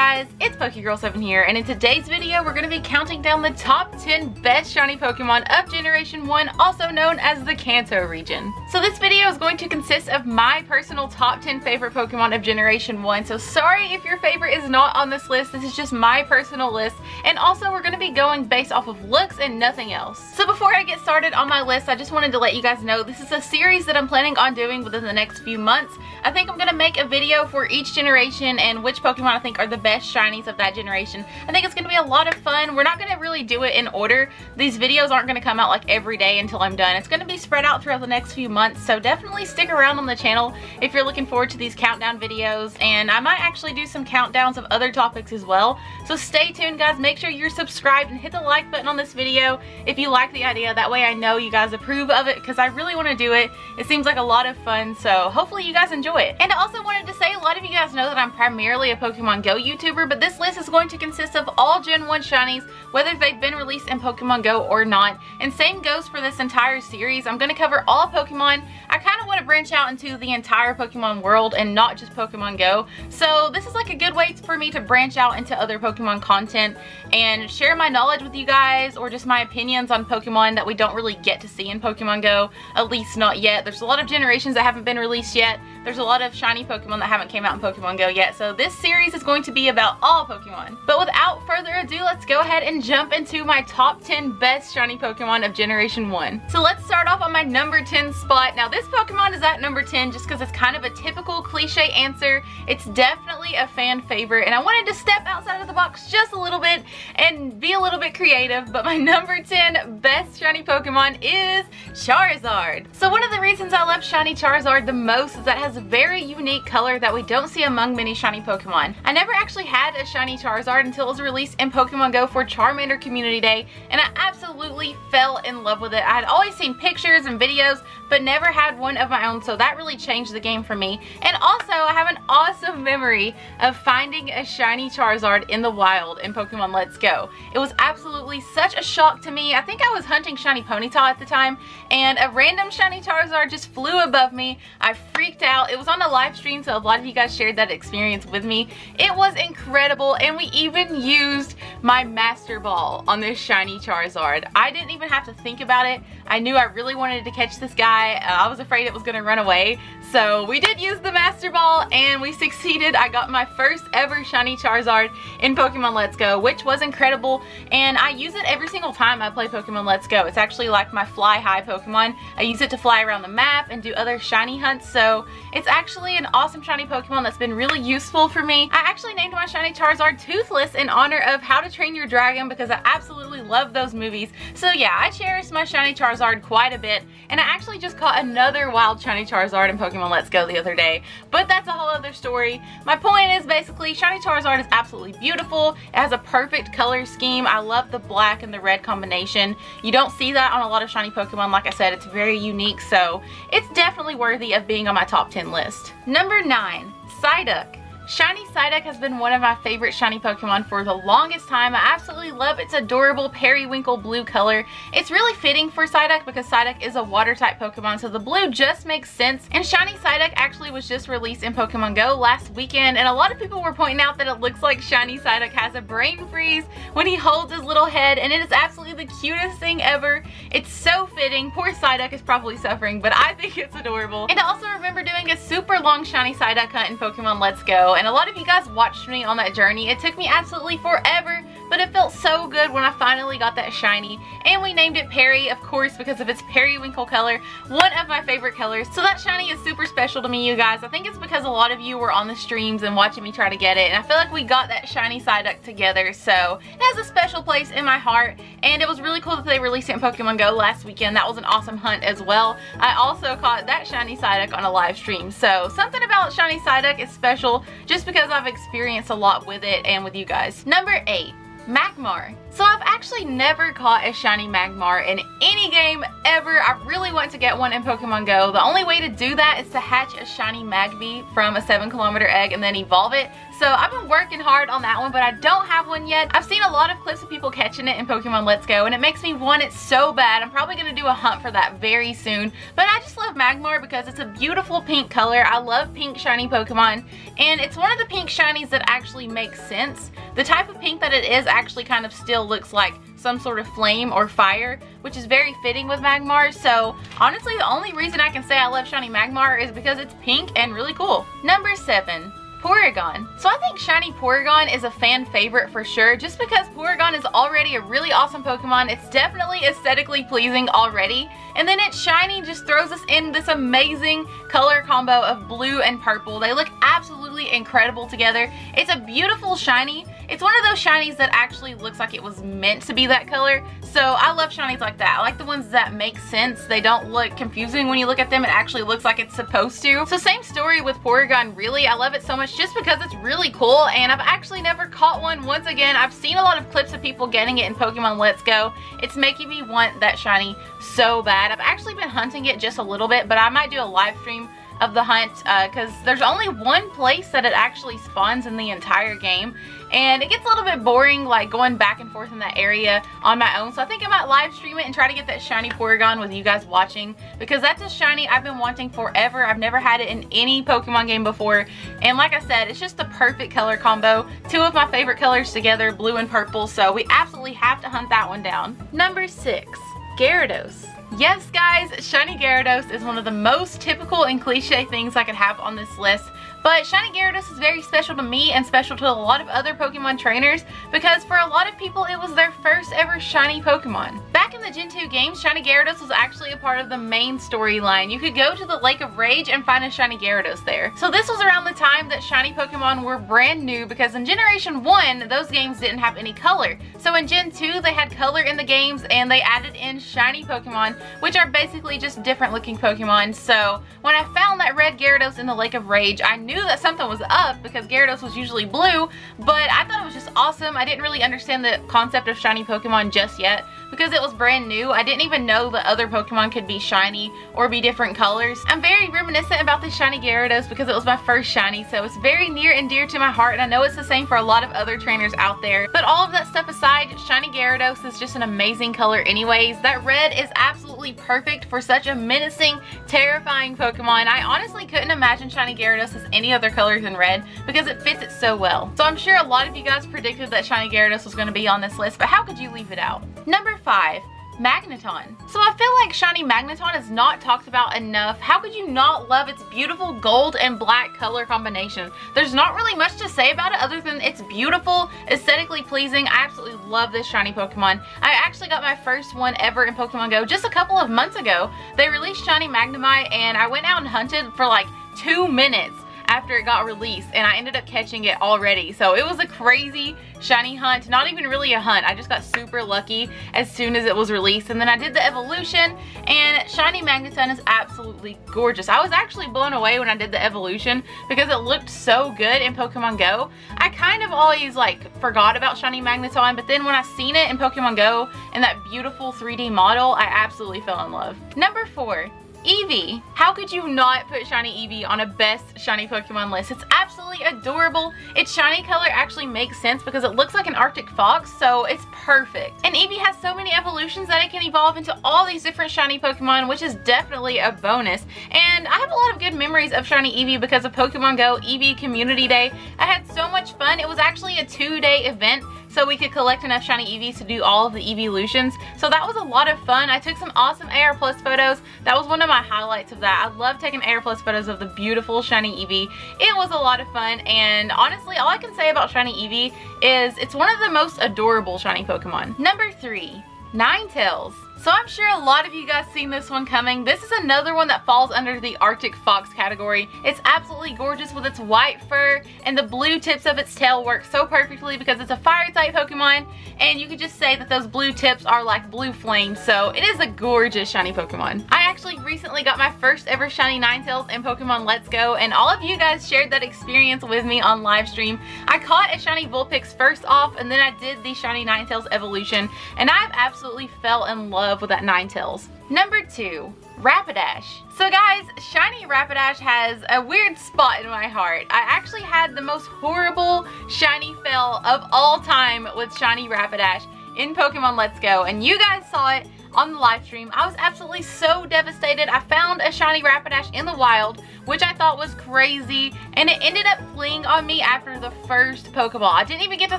guys, it's PokeGirl7 here, and in today's video we're going to be counting down the top 10 best shiny Pokemon of Generation 1, also known as the Kanto region. So this video is going to consist of my personal top 10 favorite Pokemon of Generation 1, so sorry if your favorite is not on this list. This is just my personal list, and also we're going to be going based off of looks and nothing else. So before I get started on my list, I just wanted to let you guys know this is a series that I'm planning on doing within the next few months. I think I'm going to make a video for each generation and which Pokemon I think are the best shinies of that generation. I think it's going to be a lot of fun. We're not going to really do it in order. These videos aren't going to come out like every day until I'm done. It's going to be spread out throughout the next few months, so definitely stick around on the channel if you're looking forward to these countdown videos, and I might actually do some countdowns of other topics as well. So stay tuned, guys. Make sure you're subscribed and hit the like button on this video if you like the idea. That way I know you guys approve of it, because I really want to do it. It seems like a lot of fun, so hopefully you guys enjoy it. And I also wanted to say, a lot of you guys know that I'm primarily a Pokemon Go YouTuber, but this list is going to consist of all Gen 1 shinies, whether they've been released in Pokemon Go or not. And same goes for this entire series. I'm going to cover all Pokemon. I kind of want to branch out into the entire Pokemon world and not just Pokemon Go. So this is like a good way for me to branch out into other Pokemon content and share my knowledge with you guys, or just my opinions on Pokemon that we don't really get to see in Pokemon Go, at least not yet. There's a lot of generations that haven't been released yet. There's a lot of shiny Pokemon that haven't came out in Pokemon Go yet, so this series is going to be about all Pokemon. But without further ado, let's go ahead and jump into my top 10 best shiny Pokemon of Generation 1. So let's start off on my number 10 spot. Now this Pokemon is at number 10 just because it's kind of a typical cliche answer. It's definitely a fan favorite, and I wanted to step outside of the box just a little bit and be a little bit creative, but my number 10 best shiny Pokemon is Charizard. So one of the reasons I love shiny Charizard the most is that it has a very unique color that we don't see among many shiny Pokemon. I never actually had a shiny Charizard until it was released in Pokemon Go for Charmander Community Day, and I absolutely fell in love with it. I had always seen pictures and videos, but never had one of my own, so that really changed the game for me. And also, I have an awesome memory of finding a shiny Charizard in the wild in Pokemon Let's Go. It was absolutely such a shock to me. I think I was hunting shiny Ponyta at the time, and a random shiny Charizard just flew above me. I freaked out. It was on a live stream, so a lot of you guys shared that experience with me. It was incredible, and we even used my Master Ball on this shiny Charizard. I didn't even have to think about it. I knew I really wanted to catch this guy. I was afraid it was going to run away, so we did use the Master Ball, and we succeeded. I got my first ever shiny Charizard in Pokemon Let's Go, which was incredible, and I use it every single time I play Pokemon Let's Go. It's actually like my fly high Pokemon. I use it to fly around the map and do other shiny hunts, so it's actually an awesome shiny Pokemon that's been really useful for me. I actually named my shiny Charizard Toothless in honor of How to Train Your Dragon, because I absolutely love those movies. So yeah, I cherish my shiny Charizard quite a bit, and I actually just caught another wild shiny Charizard in Pokemon Let's Go the other day, but that's a whole other story. My point is basically shiny Charizard is absolutely beautiful. It has a perfect color scheme. I love the black and the red combination. You don't see that on a lot of shiny Pokemon. Like I said, it's very unique, so it's definitely worthy of being on my top 10 list. Number 9, Psyduck. Shiny Psyduck has been one of my favorite shiny Pokemon for the longest time. I absolutely love its adorable periwinkle blue color. It's really fitting for Psyduck because Psyduck is a water type Pokemon, so the blue just makes sense. And shiny Psyduck actually was just released in Pokemon Go last weekend, and a lot of people were pointing out that it looks like shiny Psyduck has a brain freeze when he holds his little head, and it is absolutely the cutest thing ever. It's so fitting. Poor Psyduck is probably suffering, but I think it's adorable. And I also remember doing a super long shiny Psyduck hunt in Pokemon Let's Go, and a lot of you guys watched me on that journey. It took me absolutely forever, but it felt so good when I finally got that shiny. And we named it Perry, of course, because of its periwinkle color, one of my favorite colors. So that shiny is super special to me, you guys. I think it's because a lot of you were on the streams and watching me try to get it, and I feel like we got that shiny Psyduck together, so it has a special place in my heart. And it was really cool that they released it in Pokemon Go last weekend. That was an awesome hunt as well. I also caught that shiny Psyduck on a live stream, so something about shiny Psyduck is special just because I've experienced a lot with it and with you guys. Number 8, Maglor. So I've actually never caught a shiny Magmar in any game ever. I really want to get one in Pokemon Go. The only way to do that is to hatch a shiny Magby from a 7-kilometer egg and then evolve it. So I've been working hard on that one, but I don't have one yet. I've seen a lot of clips of people catching it in Pokemon Let's Go, and it makes me want it so bad. I'm probably going to do a hunt for that very soon. But I just love Magmar because it's a beautiful pink color. I love pink shiny Pokemon, and it's one of the pink shinies that actually makes sense. The type of pink that it is actually kind of still looks like some sort of flame or fire, which is very fitting with Magmar. So honestly, the only reason I can say I love shiny Magmar is because it's pink and really cool. Number 7. Porygon. So I think shiny Porygon is a fan favorite for sure, just because Porygon is already a really awesome Pokemon. It's definitely aesthetically pleasing already, and then its shiny just throws us in this amazing color combo of blue and purple. They look absolutely incredible together. It's a beautiful shiny. It's one of those shinies that actually looks like it was meant to be that color. So I love shinies like that. I like the ones that make sense. They don't look confusing when you look at them. It actually looks like it's supposed to. So same story with Porygon, really. I love it so much just because it's really cool, and I've actually never caught one. Once again, I've seen a lot of clips of people getting it in Pokemon Let's Go. It's making me want that shiny so bad. I've actually been hunting it just a little bit, but I might do a live stream of the hunt because there's only one place that it actually spawns in the entire game, and it gets a little bit boring like going back and forth in that area on my own. So I think I might live stream it and try to get that shiny Porygon with you guys watching, because that's a shiny I've been wanting forever. I've never had it in any Pokemon game before, and like I said, it's just the perfect color combo. Two of my favorite colors together, blue and purple, so we absolutely have to hunt that one down. Number 6, Gyarados. Yes guys, shiny Gyarados is one of the most typical and cliche things I could have on this list, but shiny Gyarados is very special to me and special to a lot of other Pokemon trainers, because for a lot of people it was their first ever shiny Pokemon. Back in the Gen 2 games, shiny Gyarados was actually a part of the main storyline. You could go to the Lake of Rage and find a shiny Gyarados there. So this was around the time that shiny Pokemon were brand new, because in Generation 1 those games didn't have any color. So in Gen 2 they had color in the games, and they added in shiny Pokemon, which are basically just different looking Pokemon. So when I found that red Gyarados in the Lake of Rage, I knew that something was up because Gyarados was usually blue, but I thought it was just awesome. I didn't really understand the concept of shiny Pokemon just yet because it was brand new. I didn't even know that other Pokemon could be shiny or be different colors. I'm very reminiscent about this shiny Gyarados because it was my first shiny, so it's very near and dear to my heart, and I know it's the same for a lot of other trainers out there. But all of that stuff aside, shiny Gyarados is just an amazing color anyways. That red is absolutely perfect for such a menacing, terrifying Pokemon. I honestly couldn't imagine shiny Gyarados as any other color than red because it fits it so well. So I'm sure a lot of you guys predicted that shiny Gyarados was going to be on this list, but how could you leave it out? Number 5. Magneton. So I feel like shiny Magneton is not talked about enough. How could you not love its beautiful gold and black color combination? There's not really much to say about it other than it's beautiful, aesthetically pleasing. I absolutely love this shiny Pokemon. I actually got my first one ever in Pokemon Go just a couple of months ago. They released shiny Magnemite, and I went out and hunted for like 2 minutes after it got released, and I ended up catching it already. So it was a crazy shiny hunt. Not even really a hunt. I just got super lucky as soon as it was released, and then I did the evolution, and shiny Magneton is absolutely gorgeous. I was actually blown away when I did the evolution because it looked so good in Pokemon Go. I kind of always like forgot about shiny Magneton, but then when I seen it in Pokemon Go in that beautiful 3D model, I absolutely fell in love. Number 4. Eevee. How could you not put shiny Eevee on a best shiny Pokemon list? It's absolutely adorable. Its shiny color actually makes sense because it looks like an Arctic fox, so it's perfect. And Eevee has so many evolutions that it can evolve into all these different shiny Pokemon, which is definitely a bonus. And I have a lot of good memories of shiny Eevee because of Pokemon Go Eevee Community Day. I had so much fun. It was actually a 2-day event, so we could collect enough shiny Eevees to do all of the Eeveelutions. So that was a lot of fun. I took some awesome AR Plus photos. That was one of my highlights of that. I love taking AR Plus photos of the beautiful shiny Eevee. It was a lot of fun, and honestly, all I can say about shiny Eevee is it's one of the most adorable shiny Pokemon. Number 3. Ninetales. So I'm sure a lot of you guys seen this one coming. This is another one that falls under the Arctic Fox category. It's absolutely gorgeous with its white fur, and the blue tips of its tail work so perfectly because it's a fire type Pokemon, and you could just say that those blue tips are like blue flames, so it is a gorgeous shiny Pokemon. I actually recently got my first ever shiny Ninetales in Pokemon Let's Go, and all of you guys shared that experience with me on live stream. I caught a shiny Vulpix first off, and then I did the shiny Ninetales evolution, and I've absolutely fell in love with that Ninetales. Number 2, Rapidash. So guys, shiny Rapidash has a weird spot in my heart. I actually had the most horrible shiny fail of all time with shiny Rapidash in Pokemon Let's Go, and you guys saw it on the live stream. I was absolutely so devastated. I found a shiny Rapidash in the wild, which I thought was crazy, and it ended up fleeing on me after the first Pokeball. I didn't even get to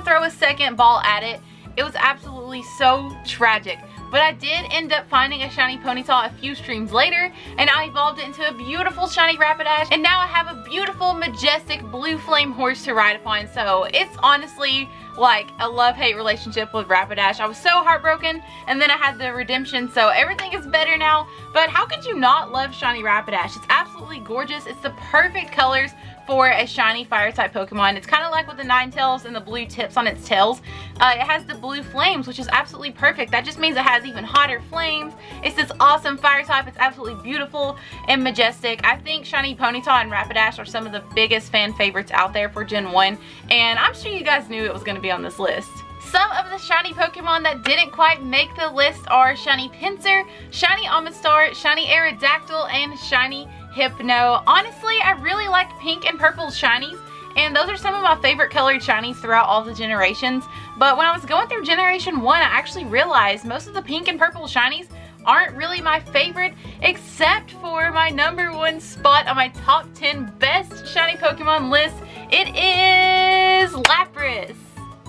throw a second ball at it. It was absolutely so tragic. But I did end up finding a shiny Ponyta a few streams later, and I evolved it into a beautiful shiny Rapidash, and now I have a beautiful, majestic blue flame horse to ride upon. So it's honestly like a love-hate relationship with Rapidash. I was so heartbroken, and then I had the redemption, so everything is better now. But how could you not love shiny Rapidash? It's absolutely gorgeous. It's the perfect colors for a shiny fire type Pokemon. It's kind of like with the Ninetales and the blue tips on its tails. It has the blue flames, which is absolutely perfect. That just means it has even hotter flames. It's this awesome fire type. It's absolutely beautiful and majestic. I think shiny Ponyta and Rapidash are some of the biggest fan favorites out there for Gen 1, and I'm sure you guys knew it was going to be on this list. Some of the shiny Pokemon that didn't quite make the list are shiny Pinsir, shiny Omastar, shiny Aerodactyl, and shiny Hypno. Honestly, I really like pink and purple shinies, and those are some of my favorite colored shinies throughout all the generations. But when I was going through Generation 1, I actually realized most of the pink and purple shinies aren't really my favorite, except for my number 1 spot on my top 10 best shiny Pokemon list. It is Lapras.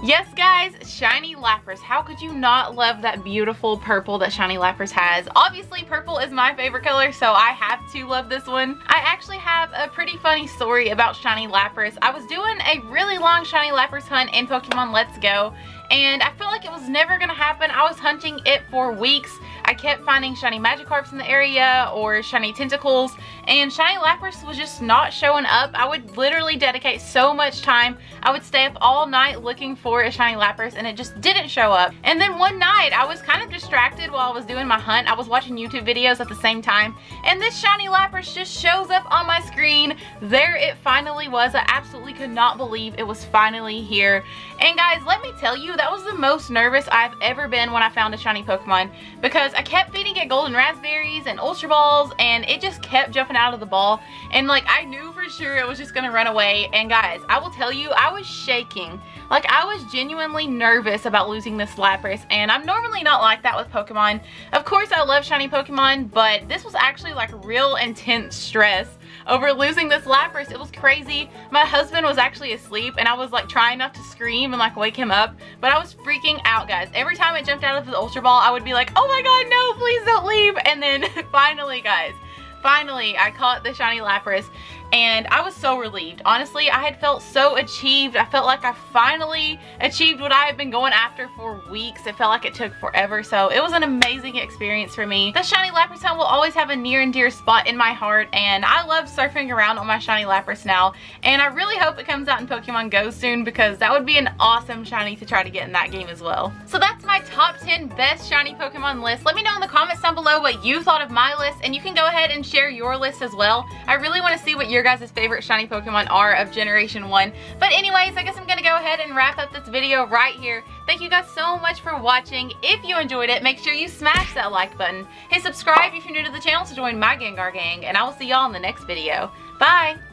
Yes guys, shiny Lapras. How could you not love that beautiful purple that shiny Lapras has? Obviously purple is my favorite color, so I have to love this one. I actually have a pretty funny story about shiny Lapras. I was doing a really long shiny Lapras hunt in Pokemon Let's Go, and I felt like it was never gonna happen. I was hunting it for weeks. I kept finding shiny Magikarps in the area or shiny Tentacles, and shiny Lapras was just not showing up. I would literally dedicate so much time. I would stay up all night looking for a shiny Lapras, and it just didn't show up. And then one night I was kind of distracted while I was doing my hunt. I was watching YouTube videos at the same time, and this shiny Lapras just shows up on my screen. There it finally was. I absolutely could not believe it was finally here. And guys, let me tell you, that was the most nervous I've ever been when I found a shiny Pokemon, because I kept feeding it golden raspberries and ultra balls, and it just kept jumping out of the ball, and like I knew for sure it was just gonna run away. And guys, I will tell you, I was shaking. Like, I was genuinely nervous about losing this Lapras, and I'm normally not like that with Pokemon. Of course I love shiny Pokemon, but this was actually like real intense stress over losing this Lapras. It was crazy. My husband was actually asleep, and I was like trying not to scream and like wake him up, but I was freaking out, guys. Every time it jumped out of the Ultra Ball, I would be like, oh my god, no, please don't leave. And then finally, guys, finally I caught the shiny Lapras, and I was so relieved. Honestly, I had felt so achieved. I felt like I finally achieved what I had been going after for weeks. It felt like it took forever, so it was an amazing experience for me. The shiny Lapras hunt will always have a near and dear spot in my heart, and I love surfing around on my shiny Lapras now, and I really hope it comes out in Pokemon Go soon, because that would be an awesome shiny to try to get in that game as well. So that's my top 10 best shiny Pokemon list. Let me know in the comments down below what you thought of my list, and you can go ahead and share your list as well. I really want to see what your guys' favorite shiny Pokemon are of Generation 1. But anyways, I guess I'm gonna go ahead and wrap up this video right here. Thank you guys so much for watching. If you enjoyed it, make sure you smash that like button. Hit subscribe if you're new to the channel to join my Gengar gang, and I will see y'all in the next video. Bye!